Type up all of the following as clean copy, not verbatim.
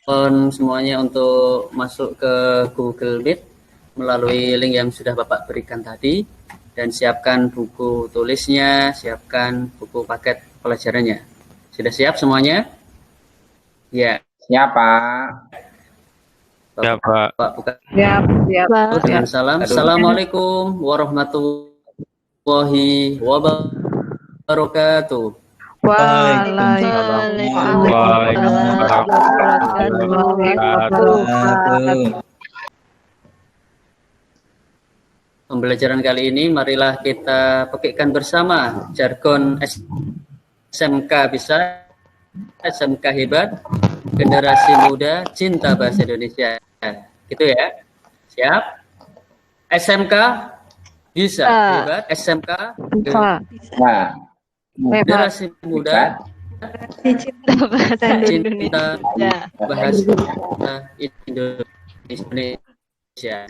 semuanya untuk masuk ke Google Meet melalui link yang sudah Bapak berikan tadi, dan siapkan buku tulisnya, siapkan buku paket pelajarannya. Sudah siap semuanya? Ya. Siap, Pak. Ya, Pak. Pak buka dengan salam. Assalamualaikum warahmatullahi wabarakatuh. Waalaikumsalam warahmatullahi wabarakatuh. Pembelajaran kali ini marilah kita pakaikan bersama jargon SMK bisa, SMK hebat, generasi muda cinta bahasa Indonesia. Gitu ya. Siap? SMK bisa hebat, SMK generasi muda cinta bahasa Indonesia. Bahasa Indonesia.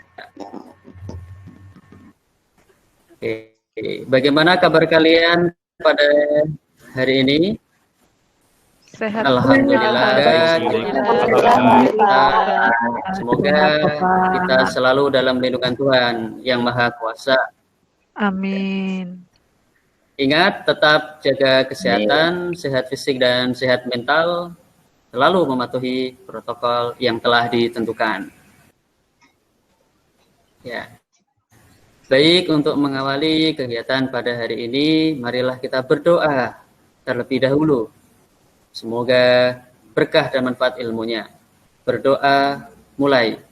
Oke, bagaimana kabar kalian pada hari ini? Sehat. Alhamdulillah. Semoga kita selalu dalam lindungan Tuhan yang Maha Kuasa. Amin. Ingat, tetap jaga kesehatan, sehat fisik dan sehat mental, selalu mematuhi protokol yang telah ditentukan. Ya. Baik, untuk mengawali kegiatan pada hari ini, marilah kita berdoa terlebih dahulu. Semoga berkah dan manfaat ilmunya. Berdoa mulai.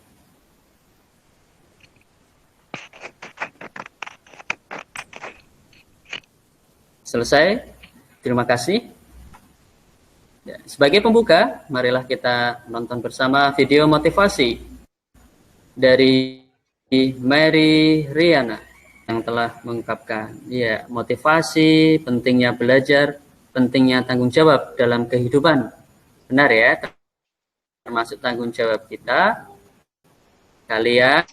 Selesai? Terima kasih. Ya, sebagai pembuka, marilah kita nonton bersama video motivasi dari Mary Riana yang telah mengungkapkan ya, motivasi, pentingnya belajar, pentingnya tanggung jawab dalam kehidupan. Benar ya, termasuk tanggung jawab kita, kalian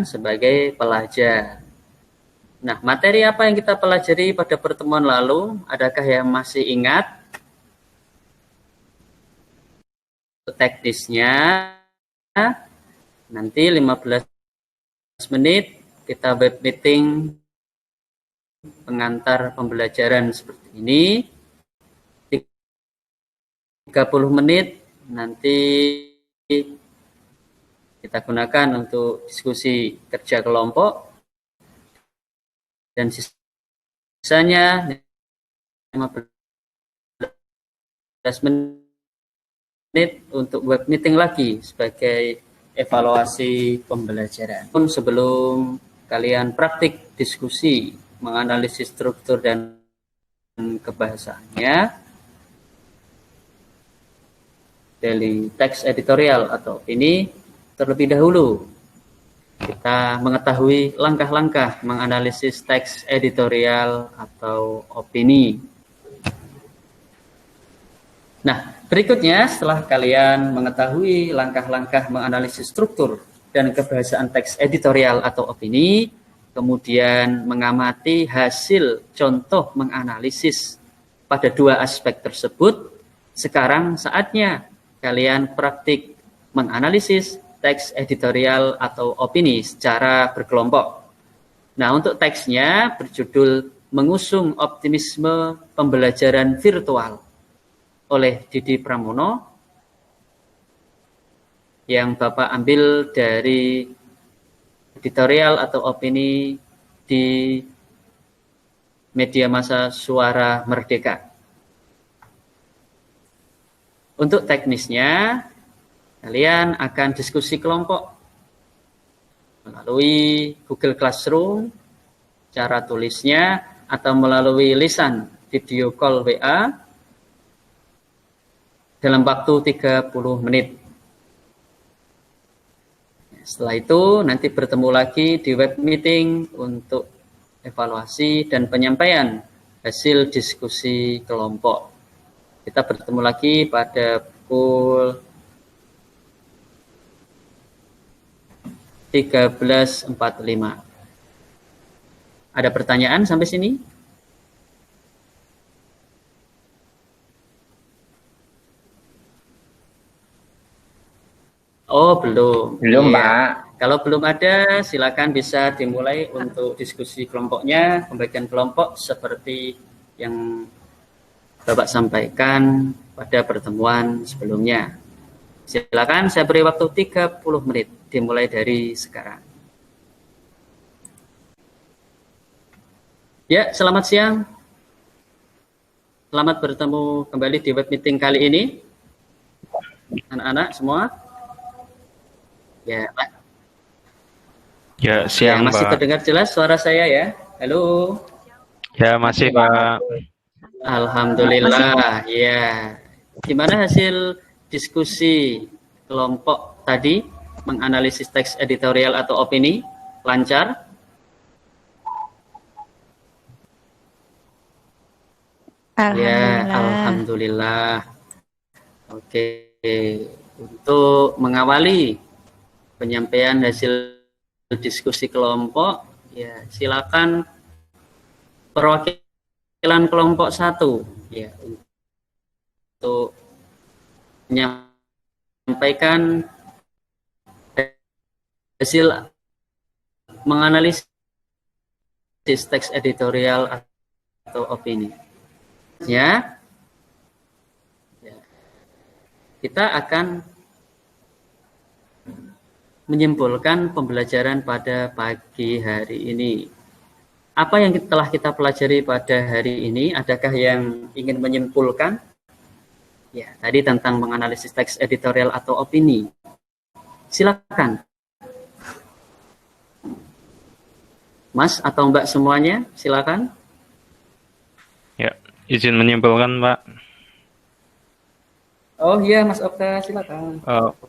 sebagai pelajar. Nah, materi apa yang kita pelajari pada pertemuan lalu? Adakah yang masih ingat? Teknisnya nanti 15 menit kita web meeting pengantar pembelajaran seperti ini. 30 menit nanti kita gunakan untuk diskusi kerja kelompok, dan sisanya 15 menit untuk web meeting lagi sebagai evaluasi pembelajaran. Sebelum kalian praktik diskusi, menganalisis struktur dan kebahasaannya, dari teks editorial atau ini terlebih dahulu kita mengetahui langkah-langkah menganalisis teks editorial atau opini. Nah, berikutnya setelah kalian mengetahui langkah-langkah menganalisis struktur dan kebahasaan teks editorial atau opini, kemudian mengamati hasil contoh menganalisis pada dua aspek tersebut, sekarang saatnya kalian praktik menganalisis teks editorial atau opini secara berkelompok. Nah, untuk teksnya berjudul Mengusung Optimisme Pembelajaran Virtual oleh Didi Pramono, yang Bapak ambil dari editorial atau opini di media massa Suara Merdeka. Untuk teknisnya, kalian akan diskusi kelompok melalui Google Classroom, cara tulisnya, atau melalui lisan video call WA dalam waktu 30 menit. Setelah itu nanti bertemu lagi di web meeting untuk evaluasi dan penyampaian hasil diskusi kelompok. Kita bertemu lagi pada pukul 13.45. Ada pertanyaan sampai sini? Oh, belum. Belum, Iya. Pak. Kalau belum ada, silakan bisa dimulai untuk diskusi kelompoknya, pembagian kelompok seperti yang Bapak sampaikan pada pertemuan sebelumnya. Silakan, saya beri waktu 30 menit, dimulai dari sekarang. Ya, selamat siang. Selamat bertemu kembali di web meeting kali ini. Anak-anak semua. Ya, Pak. Ya, Ya, siang, masih Pak. terdengar jelas suara saya ya? Halo. Ya, masih, Pak. Alhamdulillah. Ya. Gimana hasil diskusi kelompok tadi menganalisis teks editorial atau opini? Lancar? Ya, alhamdulillah. Oke. Untuk mengawali penyampaian hasil diskusi kelompok, ya silakan perwakilan kelompok 1 ya untuk menyampaikan hasil menganalisis teks editorial atau opini. Ya, kita akan menyimpulkan pembelajaran pada pagi hari ini. Apa yang telah kita pelajari pada hari ini? Adakah yang ingin menyimpulkan? Ya, tadi tentang menganalisis teks editorial atau opini. Silakan. Mas atau Mbak semuanya, silakan. Ya, izin menyimpulkan, Pak. Oh iya, Mas Okta, silakan.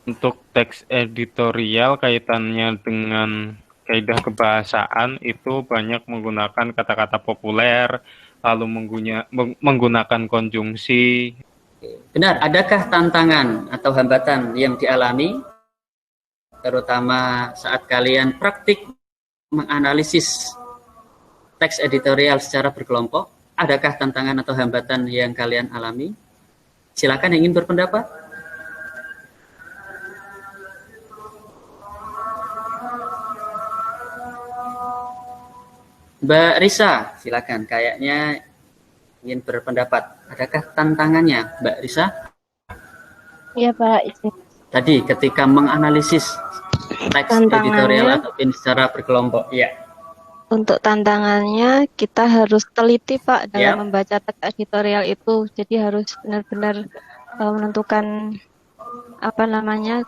Untuk teks editorial kaitannya dengan kaidah kebahasaan itu banyak menggunakan kata-kata populer, lalu menggunakan konjungsi. Benar, adakah tantangan atau hambatan yang dialami, terutama saat kalian praktik menganalisis teks editorial secara berkelompok? Adakah tantangan atau hambatan yang kalian alami? Silakan yang ingin berpendapat. Mbak Risa, silakan. Kayaknya ingin berpendapat. Adakah tantangannya, Mbak Risa? Iya, Pak. Tadi ketika menganalisis teks editorial atau secara berkelompok, ya. Untuk tantangannya kita harus teliti, Pak, dalam membaca teks editorial itu. Jadi harus benar-benar menentukan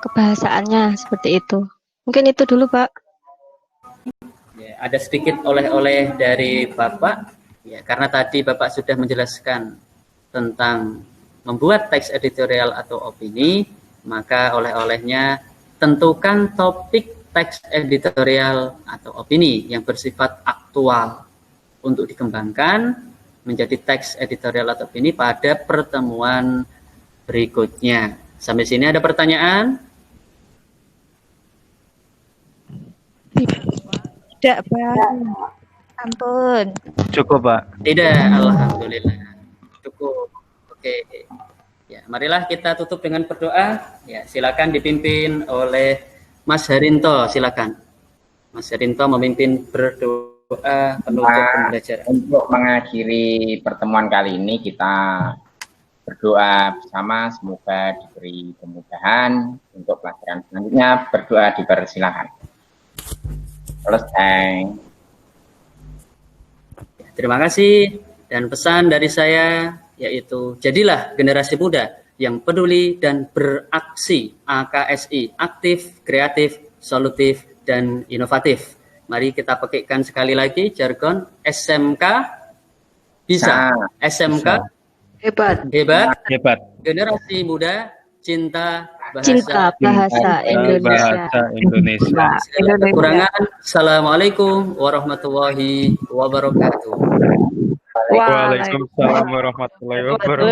kebahasaannya seperti itu. Mungkin itu dulu, Pak. Ya, ada sedikit oleh-oleh dari Bapak, ya, karena tadi Bapak sudah menjelaskan tentang membuat teks editorial atau opini, maka oleh-olehnya tentukan topik teks editorial atau opini yang bersifat aktual untuk dikembangkan menjadi teks editorial atau opini pada pertemuan berikutnya. Sampai sini ada pertanyaan? Tidak, Pak. Ampun. Cukup, Pak. Tidak, alhamdulillah. Cukup. Oke. Ya, marilah kita tutup dengan berdoa. Ya, silakan dipimpin oleh Mas Harinto, silakan. Mas Harinto memimpin berdoa penutup pembelajaran. Untuk mengakhiri pertemuan kali ini kita berdoa bersama, semoga diberi kemudahan untuk pelajaran selanjutnya. Berdoa dipersilakan. Selesai. Terima kasih, dan pesan dari saya yaitu jadilah generasi muda yang peduli dan beraksi, AKSI, aktif, kreatif, solutif, dan inovatif. Mari kita pakaikan sekali lagi jargon SMK bisa. SMK Hebat. hebat. Hebat. Generasi muda cinta bahasa Indonesia. Bahasa Indonesia. Segala kekurangan. Assalamualaikum warahmatullahi wabarakatuh. Waalaikumsalam warahmatullahi wabarakatuh.